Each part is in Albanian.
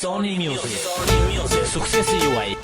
Sony Music. Suksesi juaj.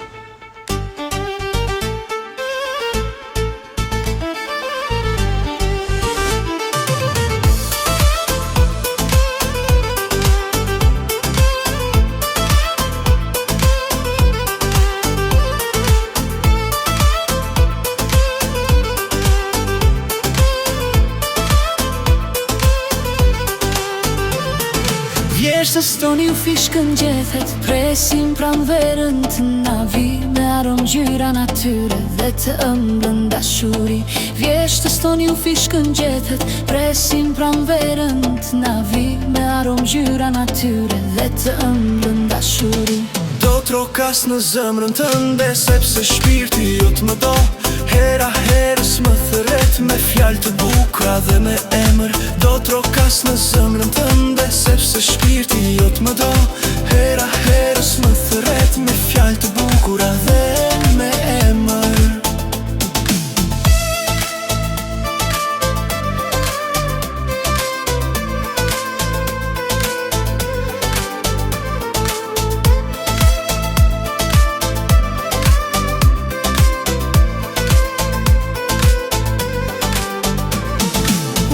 Vjesht Sony u fishkën gjethet, presim pran verën të navi, me aromë gjyra natyre dhe të ëmblën dashuri. Vjesht Sony u fishkën gjethet, presim pran verën të navi, me aromë gjyra natyre dhe të ëmblën dashuri. Do trokas në zemrën tënde, sepse shpirti jot më do. Hera herës më thëret me fjalë të bukura dhe me emër. Do trokas në zemrën tënde, sepse shpirti jot më do. Hera herës më thëret me fjalë të bukura dhe me emër.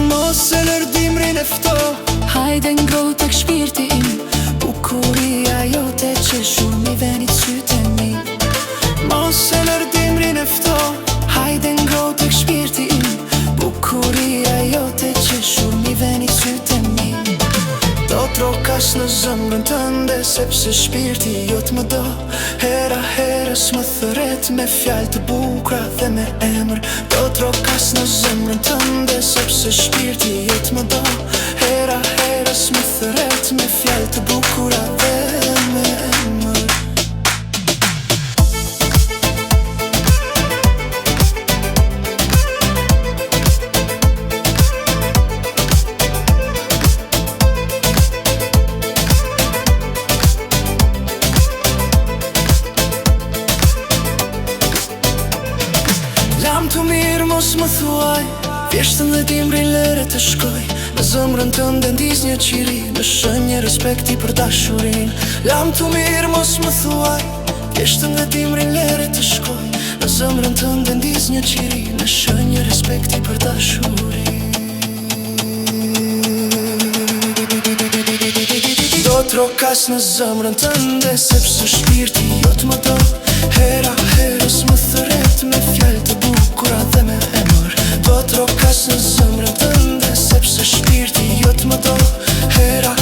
Mos e lërdimrin e fto, Hajde ngro tek shpirti im, bukuria jote që shumë i venit sytë e mi. mos e lërdimrin e fto. Hajde ngro tek shpirti im, bukuria jote që shumë i venit sytë e mi. Do trokas në zemrën tënde, sepse shpirti jot më do. Hera herës më thëret me fjalë të bukura dhe me emër. Do trokas në zemrën tënde, sepse shpirti jot më do. Hera herës më thëret me fjalë të bukura dhe me emër. Lam të mirë mos më thuaj, vjeshtën dhe timrin lere të shkoj. Në zemrën tënde ndiz një qiri, në shënje respekti për dashurin. Lam të mirë mos më thuaj, vjeshtën dhe timrin lere të shkoj. Në zemrën tënde ndiz një qiri, në shënje respekti për dashurin. Do trokas në zemrën tënde, sepse shpirti jot më do. Hera herës më thëret me fjalë të bukura dhe me emër. Do trokas në zemrën tënde, sepse shpirti jot më do. Hera